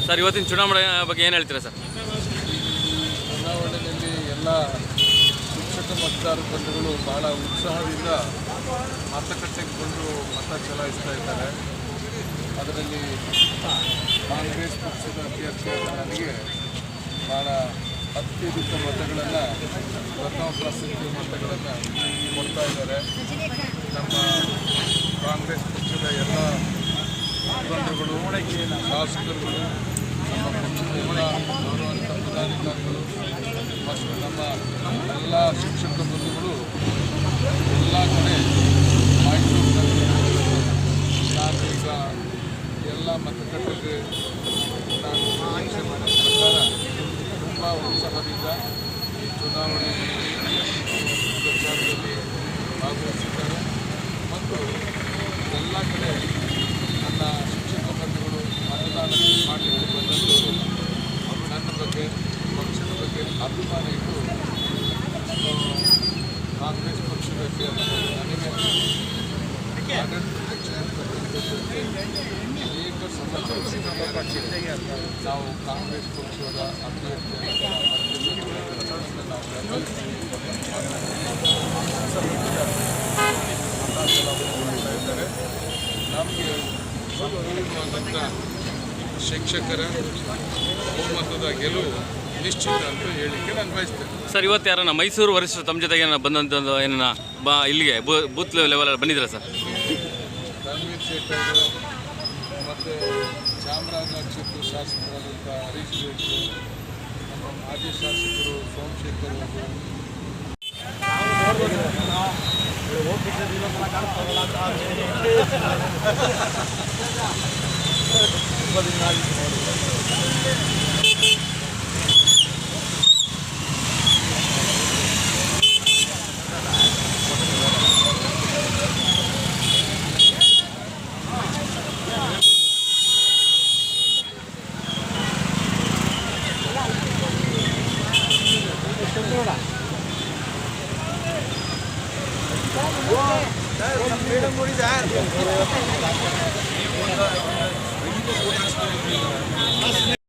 Sir ಇವತ್ತಿನ ಚುನಾವಣೆ ಬಗ್ಗೆ ಏನು ಹೇಳ್ತೀರಾ ಸರ್? ಚುನಾವಣೆಯಲ್ಲಿ ಎಲ್ಲ ಶಿಕ್ಷಕ ಮತದಾರ ಬಂಧುಗಳು ಭಾಳ ಉತ್ಸಾಹದಿಂದ ಮತಗಟ್ಟೆಗೆ ಬಂದು ಮತ ಚಲಾಯಿಸ್ತಾ ಇದ್ದಾರೆ. ಅದರಲ್ಲಿ ಕಾಂಗ್ರೆಸ್ ಪಕ್ಷದ ಅಭ್ಯರ್ಥಿಯಾದ ನನಗೆ ಭಾಳ ಅತ್ಯಧಿಕ ಮತಗಳನ್ನು, ಪ್ರಥಮ ಪ್ರಾಶಸ್ತ್ಯ ಮತಗಳನ್ನು ಕೊಡ್ತಾ ಇದ್ದಾರೆ. ನಮ್ಮ ಕಾಂಗ್ರೆಸ್ ಪಕ್ಷದ ಎಲ್ಲ ಮುಖಂಡರುಗಳು, ಶಾಸಕರುಗಳು, ನಮ್ಮ ಪಕ್ಷದ ಎಲ್ಲ ಗೌರವಾನ್ವಿತ ಪದಾಧಿಕಾರಿಗಳು ಮತ್ತು ನಮ್ಮ ಎಲ್ಲ ಶಿಕ್ಷಕ ಬಂಧುಗಳು ಎಲ್ಲ ಕಡೆ ನಾನು ಈಗ ಎಲ್ಲ ಮತಗಟ್ಟೆಗೆ ನಾನು ನಿರೀಕ್ಷೆ ಮಾಡಿದ ಪ್ರಕಾರ ತುಂಬ ಉತ್ಸಾಹದಿಂದ ಈ ಚುನಾವಣೆ ಪ್ರಚಾರದಲ್ಲಿ ಭಾಗವಹಿಸಿದ್ದಾರೆ ಮತ್ತು ಎಲ್ಲ ಕಡೆ ನನ್ನ ಶಿಕ್ಷಕ ಬಂಧುಗಳು ಮತದಾನ ಮಾಡಲಿಕ್ಕೆ ಬಂದಂಥವರು ನನ್ನ ಬಗ್ಗೆ, ಪಕ್ಷದ ಬಗ್ಗೆ ಅಭಿಮಾನ ಇಟ್ಟು ಕಾಂಗ್ರೆಸ್ ಪಕ್ಷದ ನನಗೆ ಆಡಳಿತ ಪಕ್ಷ ಅನೇಕ ಸಮಸ್ಯೆ ನಾವು ಕಾಂಗ್ರೆಸ್ ಪಕ್ಷದ ಅಭ್ಯರ್ಥಿಯನ್ನು ನಾವು ಮಾಡ್ತಾ ಇದ್ದಾರೆ. ನಮಗೆ ಸಂಪೂರ್ಣವಾದಂಥ ಶಿಕ್ಷಕರ ಬಹುಮತದ ಗೆಲುವು ನಿಶ್ಚಿತ ಅಂತ ಹೇಳಿಕೆ ನಾನು ಬಯಸ್ತೇನೆ. ಸರ್ ಇವತ್ತು ಯಾರನ್ನ ಮೈಸೂರು ವರಿಷ್ಠರು ತಮ್ಮ ಜೊತೆಗೆ ಬಂದಂಥದ್ದು ಏನನ್ನ ಇಲ್ಲಿಗೆ ಬೂತ್ ಲೆವೆಲ್ ಬಂದಿದ್ದೀರಾ ಸರ್? ರಣವೀರ್ ಶೇಟ್ ಅವರು ಮತ್ತು ಚಾಮರಾಜನಗರ ಕ್ಷೇತ್ರ ಶಾಸಕರಾದಂಥ ಹರೀಶ್ ಶೇಟ್ರು, ನಮ್ಮ ಮಾಜಿ ಶಾಸಕರು ಸೋಮಶೇಖರ್